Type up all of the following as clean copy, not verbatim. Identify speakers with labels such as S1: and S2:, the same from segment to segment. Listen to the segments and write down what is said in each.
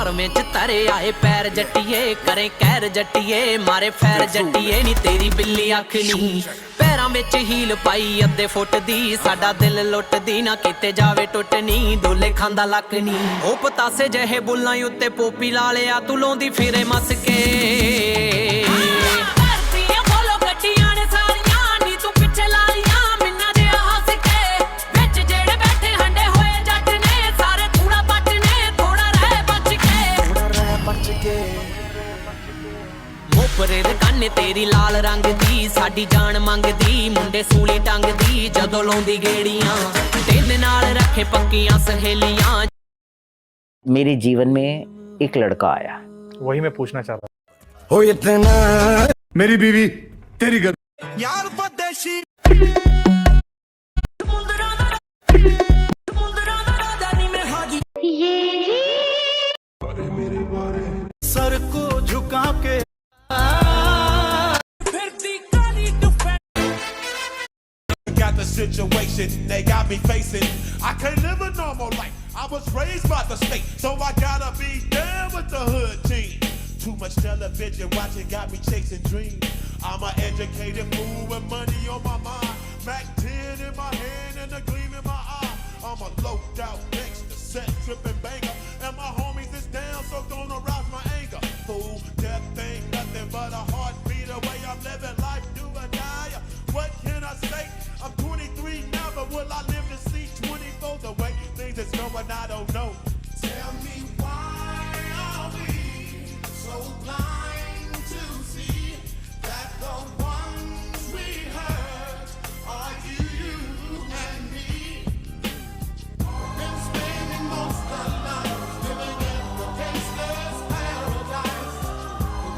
S1: नरमे च तरे आए पैर जट्टिए करे कैर जट्टिए मारे फैर जट्टिए नी तेरी बिल्ली अख नी पैरां विच हील पाई अद्धे फुट दी साडा दिल लुटदी ना किते जावे टुटनी डोले खांदा लक नी ओ पतासे जहे बुल्लां उत्ते पोपी ला लिया तू लाउंदी फिरे मस के मोपरे दे काने तेरी लाल रंग दी साडी जान मंगदी मुंडे सूली टंग दी जदों लाउंदी गेड़ियां तेरे नाल रखे पक्कियां सहेलियां।
S2: मेरे जीवन में एक लड़का आया,
S3: वही मैं पूछना चाह रहा
S4: हो इतना मेरी बीवी तेरी घर यार परदेशी सर को झुका के got the situation they got me facing. I can't live a normal life. I was raised by the state, so I gotta be down with the hood team. Too much television watching got me chasing dreams. I'm an educated fool with money on my mind. Mac 10 in my hand and a gleam in my eye. I'm a loped out gangster, set tripping banger, and my homies is down, so don't arouse my anger. Fool, death ain't nothing but a heartbeat away. I'm living life, do or die. What can I say? I'm 23 now, but will I live to see 24? The way things is going, I don't know. Tell me why are we so blind to see that the ones we hurt are you and me? Been spending most of life living in the gangster's paradise.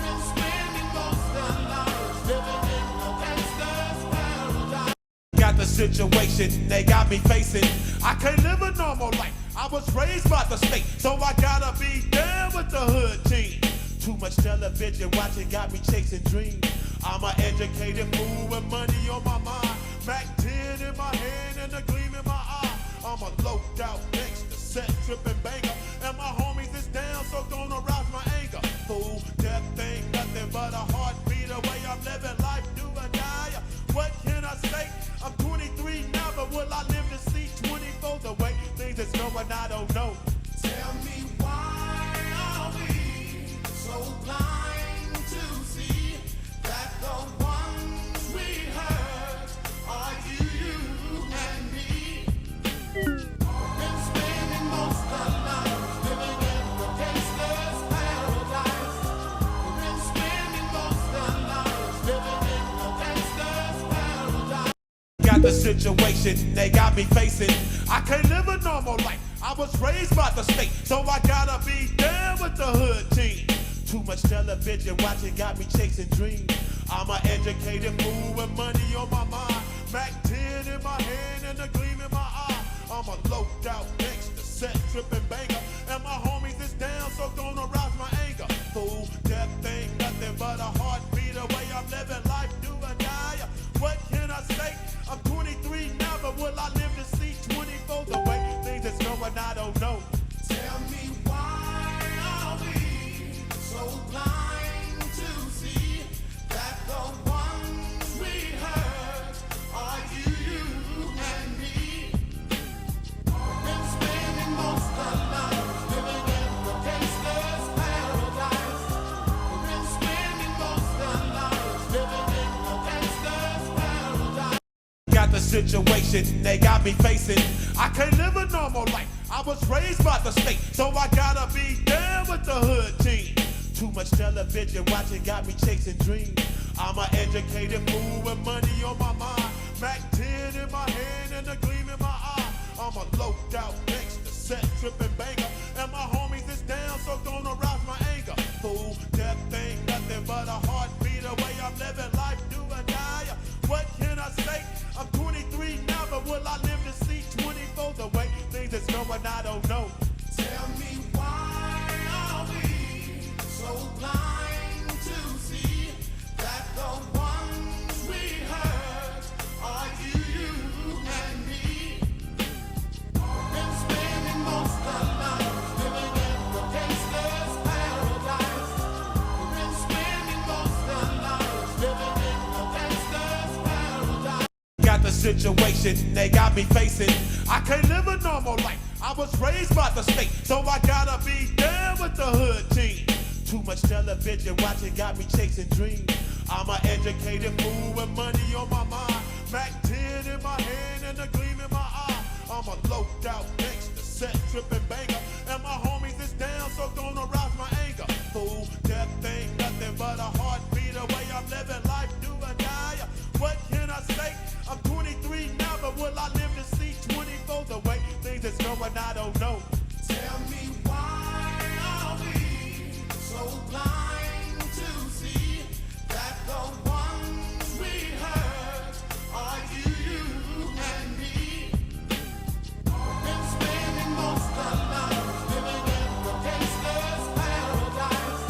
S4: Been spending most of life living in the gangster's paradise. Got the situation they got me facing. I can't live a normal life. I was raised by the state, so I gotta be down with the hood team. Too much television watching got me chasing dreams. I'm an educated fool with money on my mind. Mac 10 in my hand and a gleam in my eye. I'm a loped out gangster, set tripping banger, and my homies is down, so don't arouse my anger. Fool, death ain't nothing but a heartbeat away. I'm living life, do or die. What can I say? I'm 23 now, but will I live to see 24? The way things is going, I don't know. Tell me why are we so blind to see that the ones we hurt are you and me? Been spending most of life living in the gangster's paradise. Been spending most of life living in the gangster's paradise. Got the situation they got me facing. I can't live a normal life. I was raised by the state, so I gotta be down with the hood team. Too much television watching got me chasing dreams. I'm an educated fool with money on my mind. Mac 10 in my hand and a gleam in my eye. I'm a loped out gangster, set tripping banger, and my homies is down, so don't arouse my anger. Fool, death ain't nothing but a heartbeat away. I'm living life, do or die. What can I say? I'm 23 now, but will I live to see 24? The way things is going, I don't know. Tell me why are we so blind to see that the ones we hurt are you and me? Been spending most of life living in the gangster's paradise. Been spending most of life living in the gangster's paradise. Got the situation they got me facing. I can't live a normal life. I was raised by the state, so I gotta be down with the hood team. Too much television watching got me chasing dreams. I'm an educated fool with money on my mind. Mac 10 in my hand and a gleam in my eye. I'm a loped out gangster, set tripping banger, and my homies is down, so don't arouse my anger. Fool, death ain't nothing but a heartbeat away. I'm living life, do or die. What can I say? I'm 23 now, but will I live to see 24? The way things is going, I don't know. Tell me why are we so blind to see that the ones we hurt are you and me? Been spending most of life living in the gangster's situation they got me facing. I can't live a normal life. I was raised by the state, so I gotta be down with the hood team. Too much television watching got me chasing dreams. I'm an educated fool with money on my mind. Mac 10 in my hand and a gleam in my eye. I'm a loped out gangster, set tripping banger. And my homies is down, so don't arouse my anger. Fool, death ain't nothing but a heartbeat away. I'm living life, do or die. What can I say? I'm 23 now, but will I live to see 24? The way things is going, I don't know. Tell me why are we so blind to see that the ones we hurt are you and me? Been spending most of life living in the gangster's paradise.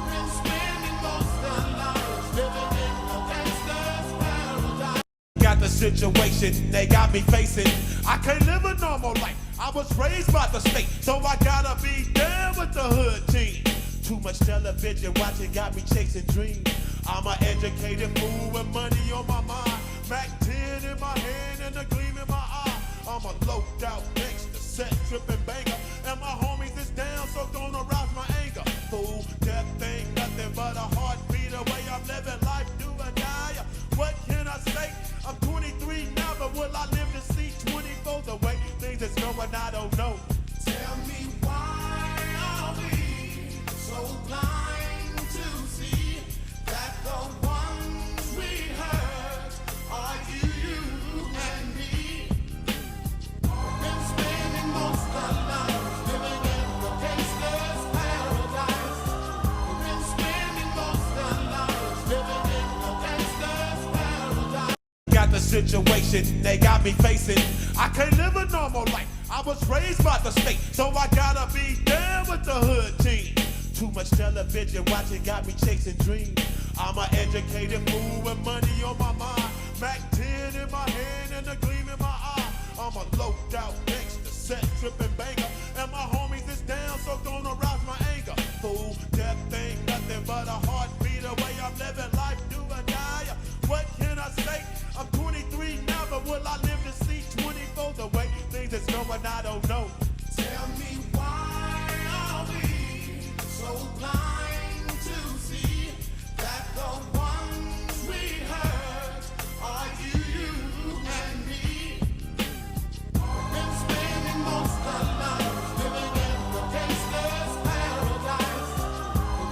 S4: Been spending most of life living in the gangster's paradise. Got the situation they got me facing. I can't live a normal life. I was raised by the state, so I gotta be down with the hood team. Too much television watching got me chasing dreams. I'm an educated fool with money on my mind. Mac 10 in my hand and a gleam in my eye. I'm a loped out gangster, set tripping banger. And my homies is down, so don't arouse my anger. Fool, death ain't nothing but a heartbeat away. I'm living life, do or die. What can I say? I'm 23 now, but will I live to see 24? The way things is going, I don't know. Tell me why are we so blind to see that the ones we hurt are you and me? Been spending most of life living in the gangster's paradise. Been spending most of life living in the gangster's paradise. Got the situation they got me facing. I can't live a normal life. I was raised by the state, so I gotta be down with the hood team. Too much television watching got me chasing dreams. I'm an educated fool with money on my mind. Mac 10 in my hand and a gleam in my eye. I'm a loped out gangster, set tripping banger. And my homies is down, so don't arouse my anger. Fool, death ain't nothing but a heartbeat away. I'm living life, do or die. What can I say? I'm 23 now, but will I live to see 24? The way things is going, I don't know. Tell me why are we so blind to see that the ones we hurt are you and me? Been spending most of life living in the gangster's paradise.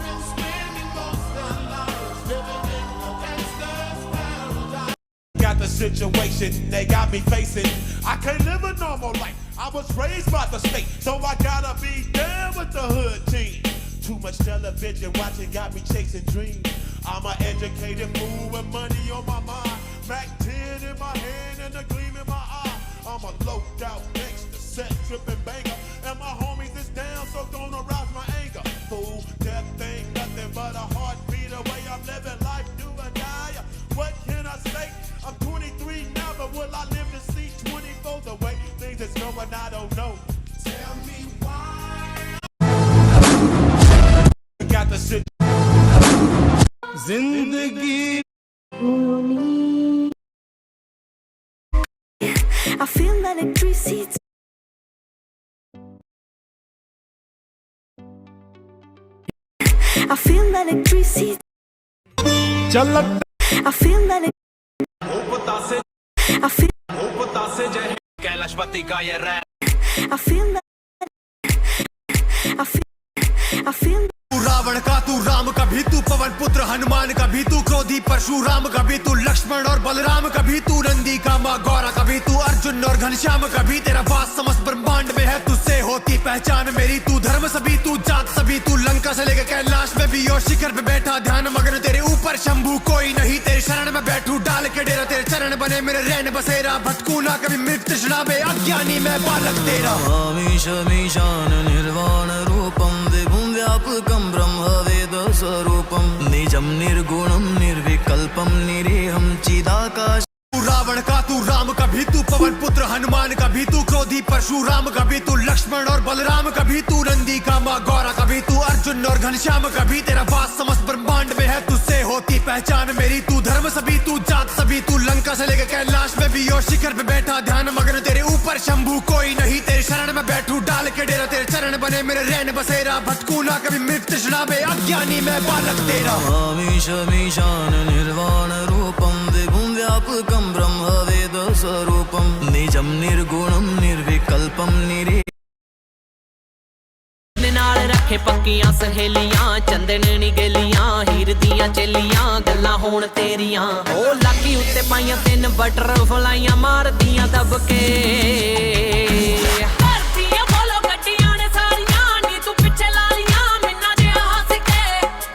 S4: Been spending most of life living in the gangster's paradise. Got the situation they got me facing. I can't live a normal life. I was raised by the state, so I gotta be down with the hood team. Too much television watching got me chasing dreams. I'm an educated fool with money on my mind. Mac 10 in my hand and a gleam in my eye. I'm a loped out gangster, set tripping banger. And my homies is down, so don't arouse my anger. Fool, death ain't nothing but a heartbeat away. I'm living life, do or die. What can I say? I'm 23 now, but will I live to see 24? The way things is going, I don't know. Tell me why. Got the shit. Zindagi.
S3: I feel electricity. I feel electricity. I feel electricity. I feel
S1: Kailashpati का ये rap
S3: I feel I feel
S5: तू रावण का तू राम का भी तू पवन पुत्र हनुमान का भी तू क्रोधी परशुराम का भी तू लक्ष्मण और बलराम का भी तू नंदी का माँ गौरा का भी तू अर्जुन और घनश्याम का भी तेरा वास समस्त ब्रह्मांड में है तुझसे होती पहचान मेरी तू धर्म सभी तू जात सभी तू लंका से लेकर कैलाश में भी और शिखर पे बैठा ध्यान मगन तेरे ऊपर शंभू कोई नहीं तेरे शरण में बैठू डाल के डेरा तेरे चरण बने मेरे रैन बसेरा भटकू ना कभी मृत तृष्णा में अज्ञानी मैं बालक तेरा
S6: मीशान निर्वाण रूपम विभुम व्यापकम ब्रह्म वेद स्वरूपम निजम निर्गुणम निर्विकल्पम निरीहम चिदाकाश
S5: तू रावण का तू राम का भी तू पवन पुत्र हनुमान का भी तू क्रोधी परशुराम का भी तू लक्ष्मण और बलराम का भी तू नंदी का माँ गौरा का भी तू अर्जुन और घनश्याम का भी तेरा वास समस्त ब्रह्मांड में है तुझसे होती पहचान मेरी तू धर्म सभी तू जात सभी तू लंका से लेकर कैलाश में भी बड़ी और शिखर पे बैठा ध्यान मगन तेरे ऊपर शंभू कोई नहीं तेरे शरण में बैठू डाल के डेरा तेरे चरण बने मेरे रहन बसेरा भटकू ना कभी मृत तृष्णा में अज्ञानी मैं बालक तेरा
S6: मीशान निर्वाण रूपम विभुं व्यापकं ब्रह्म वेद स्वरूपम निजम निर्गुणम निर्विकल्पम निरी
S1: नाल रखे पक्कियां सहेलियां चंदन निगलियां हीर दियां चेलियां गल्लां होण तेरियां ओ लाकी उत्ते पाइयां 3 बटर फलाइयां मार दियां दबके धरतियां बोलो गड्डियां ने सारियां नी तू पिछे लालियां मिन्ना जिहा हस के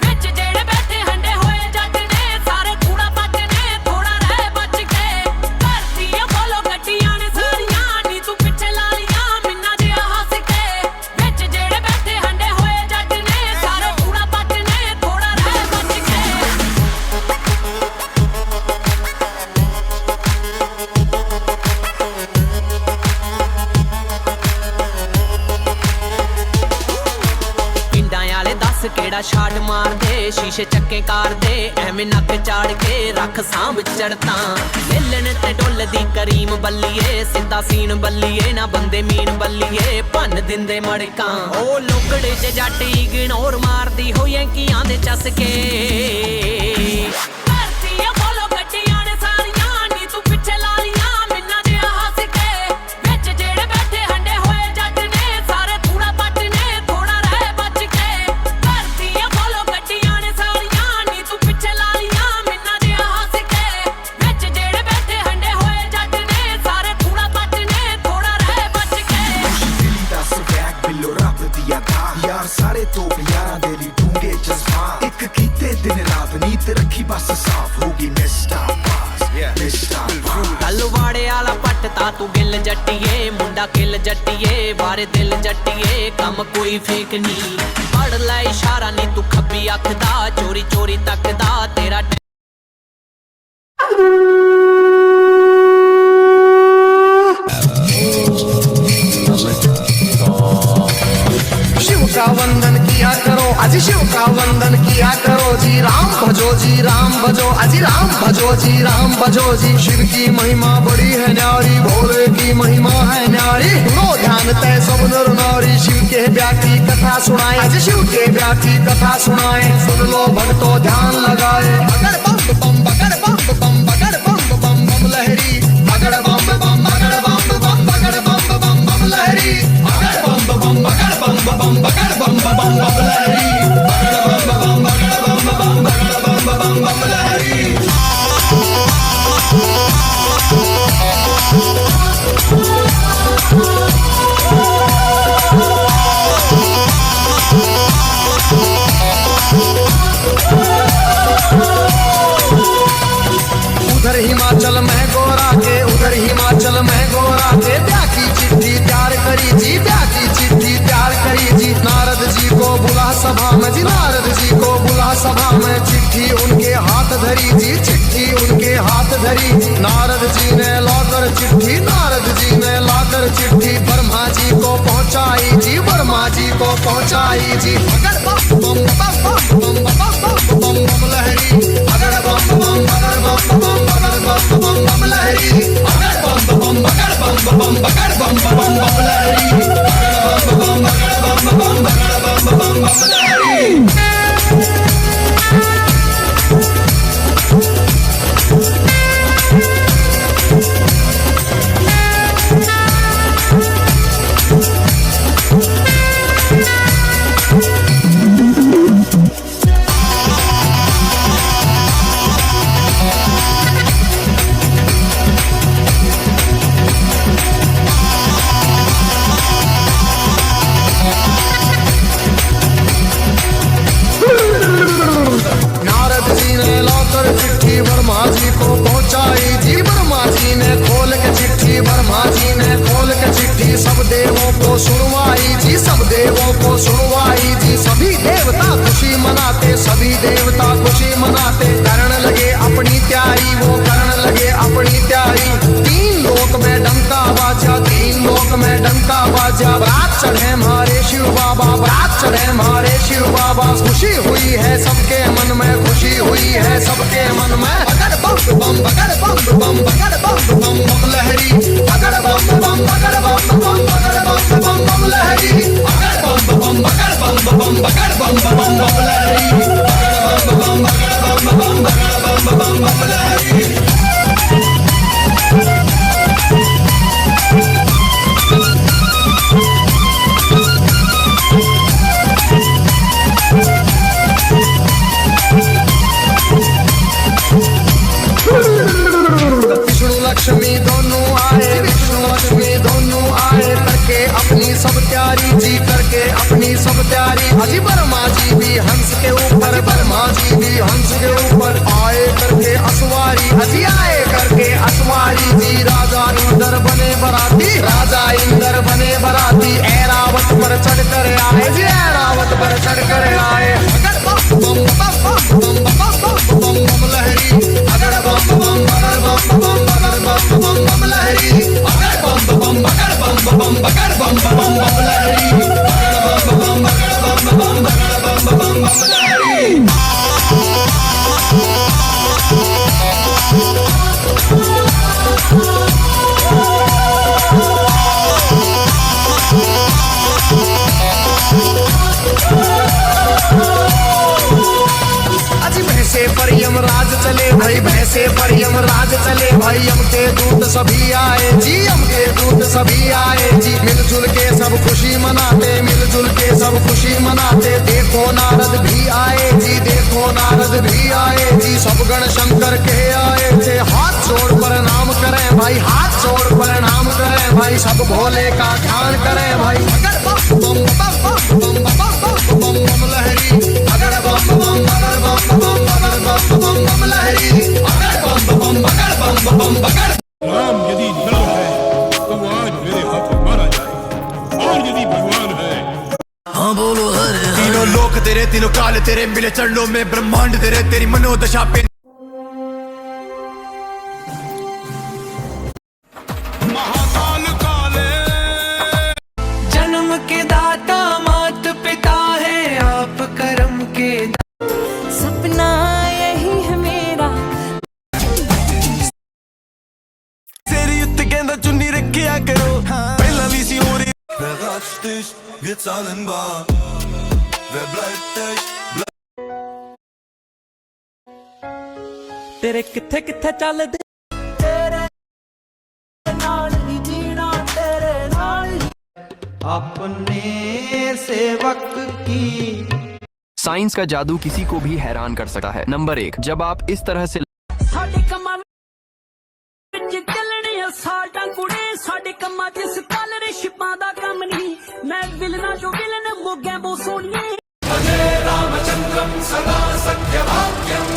S1: विच जेड़े बैठे हंडे होए जट ने सारे कूड़ा पट ने थोड़ा रह बच के धरतियां बोलो गड्डियां ने सारियां नी तू पिछे लालियां मिन्ना जिहा हस के विच जेड़े बैठे हंडे होए जट ने सारे कूड़ा पट ने थोड़ा रह बच के ਪਿੰਡਾਂ ਵਾਲੇ ਦੱਸ ਕਿਹੜਾ ਛਾਟ ਮਾਰਦੇ ਸ਼ੀਸ਼ੇ ਚੱਕੇ ਕਰਦੇ ਐਵੇਂ ਨੱਕ ਚਾੜ ਕੇ ਰੱਖ ਸਾਂਭ ਚੜਤਾ ਮਿਲਣ ਤੇ ਡੁੱਲਦੀ ਕਰੀਮ ਬੱਲੀਏ ਸਿੱਧਾ ਸੀਨ ਬੱਲੀਏ ਨਾ ਬੰਦੇ ਮੀਨ ਬੱਲੀਏ ਭੰਨ ਦਿੰਦੇ ਮੜਕਾਂ ਉਹ ਲੋਕੜੇ ਚ ਜੱਟ ਇਗਨੋਰ ਮਾਰਦੀ ਹੋਈ ਕੀਆਂ ਦੇ ਚਸਕੇ ਧਰਤੀਆਂ ਬੋਲੋ ਗੱਡੀਆਂ ਨੇ ਸਾਰੀਆਂ ਨੀ ਤੂੰ ਪਿੱਛੇ ਲਾਲੀਆਂ ਮਿੰਨਾ ਜਿਹਾ ਹੱਸ ਕੇ ਵਿੱਚ ਜਿਹੜੇ ਬੈਠੇ ਹੰਡੇ ਹੋਏ ਜੱਟ ਨੇ ਸਾਰੇ ਕੂੜਾ ਪੱਟ ਨੇ ਥੋੜਾ ਰਹਿ ਬਚ ਕੇ ਧਰਤੀਆਂ ਬੋਲੋ ਗੱਡੀਆਂ ਨੇ ਸਾਰੀਆਂ ਨੀ ਤੂੰ ਪਿੱਛੇ ਲਾਲੀਆਂ ਮਿੰਨਾ ਜਿਹਾ ਹੱਸ ਕੇ ਵਿੱਚ ਜਿਹੜੇ ਬੈਠੇ ਹੰਡੇ ਹੋਏ ਜੱਟ ਨੇ ਸਾਰੇ ਕੂੜਾ ਪੱਟ ਨੇ ਥੋੜਾ ਰਹਿ ਬਚ ਕੇ
S7: दिली दा स्वैग बिल्लो रब दिया था यार सारे तो यारां दे ली डूंगे जज्बात एक कीते दिन रात नीत रखी बस साफ होगी मिस्टर पास
S1: ਗੱਲ ਵਾੜੇ ਵਾਲਾ ਪੱਟ ਤਾ ਤੂੰ ਗਿੱਲ ਜੱਟੀਏ ਮੁੰਡਾ ਕਿੱਲ ਜੱਟੀਏ ਬਾਰੇ ਦਿਲ ਜੱਟੀਏ ਕੰਮ ਕੋਈ ਫੇਕ ਨਹੀਂ ਪੜ ਲੈ ਇਸ਼ਾਰਾ ਨਹੀਂ ਤੂੰ ਖੱਬੀ ਅੱਖ ਦਾ ਚੋਰੀ ਚੋਰੀ ਤੱਕਦਾ ਤੇਰਾ
S5: शिव का वंदन किया करो अजी शिव का वंदन किया करो जी राम भजो अजी राम भजो जी शिव की महिमा बड़ी है न्यारी भोले की महिमा है न्यारी लो ध्यान तय सब नर नारी शिव के ब्याह की कथा सुनाए अजी शिव के ब्याह की कथा सुनाए सुन लो भक्तों ध्यान लगाए बगड़ बम बम बगड़ बम बम बगड़ बम बम बम लहरी बगड़ बम बम बगड़ बम बम बगड़ बम बम बम लहरी बगड़ बम बम बगड़ बम बम बगड़ बम बम बम लहरी बगड़ बम बगड़ बम बम बगड़ बम बम लहरी उधर हिमाचल में गोरा के उधर हिमाचल में गोरा के ब्याह की चिट्ठी तैयार करी जी ब्याह की चिट्ठी तैयार करी जी नारद जी को बुला सभा में जी नारद जी को बुला सभा में चिट्ठी उनके हाथ धरी जी चिट्ठी उनके हाथ धरी नारद जी ने लाकर चिट्ठी नारद जी ने लाकर चिट्ठी ब्रह्मा जी को पहुंचाई जी ब्रह्मा जी को पहुंचाई जी अगर बम बम बम बम बम बम बम बम लहरी अगर बम बम अगर बम बम अगर बम बम बम लहरी अगर बम बम अगर बम बम अगर बम बम बम लहरी अगर बम बम अगर बम बम अगर बम बम बम लहरी ब्रह्मा जी को पहुंचाई जी ब्रह्मा जी ने खोल के चिट्ठी ब्रह्मा जी ने खोल के चिट्ठी सब देवों को सुनवाई जी सब देवों को सुनवाई जी सभी देवता खुशी मनाते सभी देवता खुशी मनाते करने लगे अपनी तैयारी वो करने लगे अपनी तैयारी 3 लोक में डंका बाजा 3 लोक में डंका बाजा बारात चढ़े हमारे शिव बाबा बारात चढ़े हमारे शिव बाबा खुशी हुई है सबके मन में खुशी हुई है सबके मन में बगड़ बम बम बगड़ बम बम बगड़ बम बम
S6: विष्णु लक्ष्मी दोनों आए, विष्णु लक्ष्मी दोनों आए, करके अपनी सब तैयारी जी, करके अपनी सब तैयारी। अजी ब्रह्मा जी भी हंस के ऊपर, ब्रह्मा जी भी हंस के ऊपर आए करके असवारी, अजी आए करके असवारी जी। राजा इंद्र बने बराती, राजा इंद्र बने बराती, ऐरावत पर चढ़ कर आए जी, ऐरावत पर चढ़ कर आए। बम बम बम बम बम बम लहरी, अगर बम बम बगर बम बम बगर बम बम बम लहरी, अगर बम बम बगर बम बम बगर बम बम बम लहरी, अगर बम बम बगर बम बम बगर बम बम बम लहरी। भैंसे पर यमराज चले भाई, भैंसे पर यमराज चले भाई। यम के दूत सभी आए जी, यम के दूत सभी आए जी। मिलजुल के सब खुशी मनाते, मिलजुल के सब खुशी मनाते। देखो नारद भी आए जी, देखो नारद भी आए जी। सब गण शंकर के आए थे, हाथ जोड़ प्रणाम करें भाई, हाथ जोड़ प्रणाम करें भाई। सब भोले का ध्यान करें भाई। अगर बम बम बम बम बम बम बम लहरी, अगर बम बम अगर बम बम अगर बम बम बम लहरी, अगर बम बम अगर बम बम अगर।
S4: राम यदि न है तो वो आज मेरे हाथ मारा जाए, और यदि भगवान है।
S6: हाँ बोलो हरे हरे।
S5: तीनों लोक तेरे, तीनों काल तेरे, मिले चरणों में ब्रह्मांड तेरे, तेरी मनोदशा पे
S4: महाकाल काले
S1: जन्म के दाता मात पिता है आप, कर्म के
S3: सपना यही है मेरा।
S6: तेरी उत्ते कहंदा चुन्नी रखिया करो, पहला भी सी हो रही। Wer ratscht dich, wir zahlen bar. Wer bleibt dich?
S1: तेरे किथे किथे चलदे, तेरे नाल ही जीना, तेरे नाल ही अपने सेवक की।
S8: साइंस का जादू किसी को भी हैरान कर सकता है। नंबर 1, जब आप इस तरह से
S1: साडे कमां विच चलणे साडा कुड़े, साडे कमां च स्कॉलरशिपां दा कम नहीं। मैं विलना जो विलन मोगे बो सोनिए।
S6: भजे रामचंद्रम सदा सत्यवाक्यम,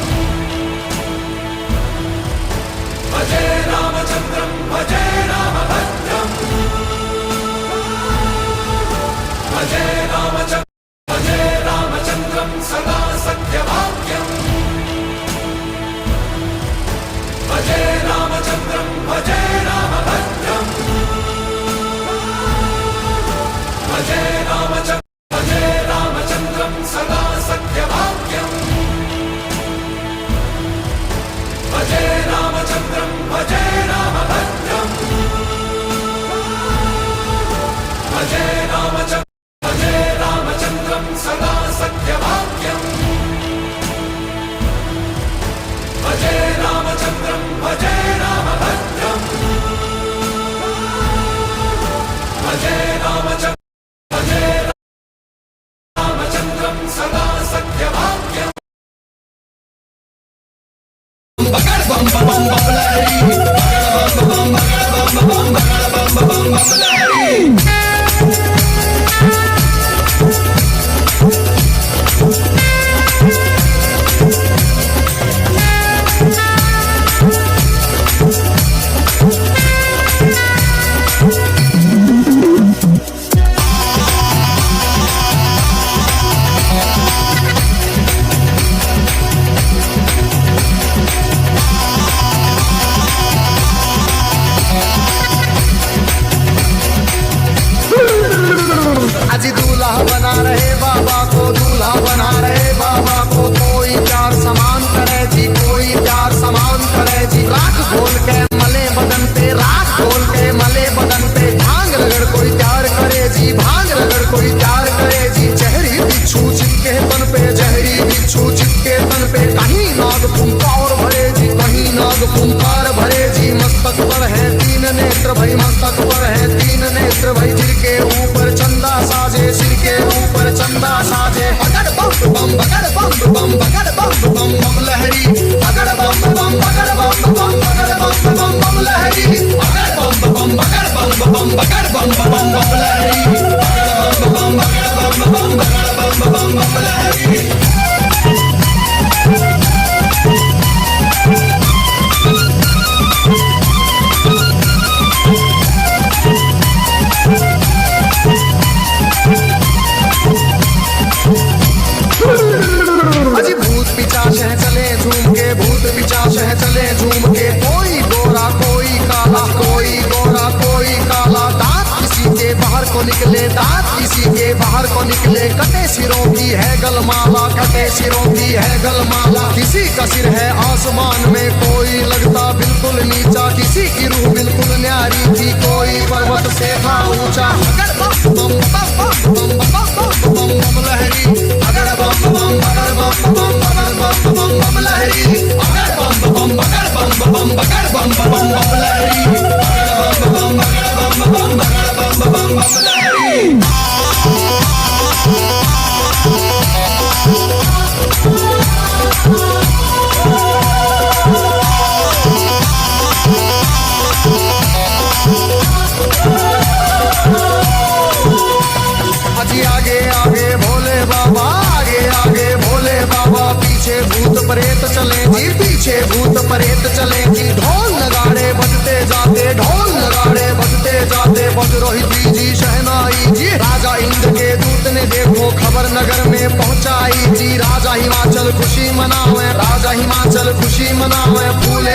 S6: भजे रामचंद्रम भजे रामभद्रम, भजे रामचंद्रम भजे रामचंद्रम सदा सत्यवाक्यम, भजे रामचंद्रम भजे रामभद्रम, भजे रामचंद्रम सदा सत्यवाक्यम, नाग पुंकार भरे जी मस्तक पर है तीन नेत्र भाई मस्तक पर है तीन नेत्र भाई सिर के ऊपर चंदा साजे सिर के ऊपर चंदा साजे बगड़ बम बम बगड़ बम बम बगड़ बम बम बम लहरी बगड़ बम बम बगड़ बम बम बगड़ बम बम बम लहरी बगड़ बम बम बगड़ बम बम बगड़ बम बम बम लहरी बगड़ बम बगड़ बम बगड़ बम लहरी। अजी भूत पिचाच है चले झूम के भूत पिचाच है चले झूम के कोई गोरा कोई काला कोई गोरा कोई काला दांत किसी के बाहर को निकले दांत किसी के बाहर को निकले कटे सिरों की है गलमाला कटे सिरों की है गलमाला किसी का सिर है आसमान में कोई लगता बिल्कुल नीचा किसी की रूह बिल्कुल न्यारी थी कोई पर्वत से था ऊंचा अगर बम बम बम बम बम बम बम लहरी अगर बम बम बगर बम बम बगर बम बम बम लहरी अगर बम बम बगर बम बम बगर बम बम बम लहरी अगर बम बम बगर बम बम बगर बम बम बम लहरी। अजी आगे आगे भोले बाबा आगे आगे भोले बाबा पीछे भूत प्रेत चले जी पीछे भूत प्रेत चले जी ढोल नगाड़े बजते जाते ढोल नगाड़े बजते जाते बज रही जी शहनाई जी राजा इंद्र के दूत ने देखो खबर नगर में पहुंचाई जी राजा हिमाचल खुशी मनावे राजा हिमाचल खुशी मनावे फूल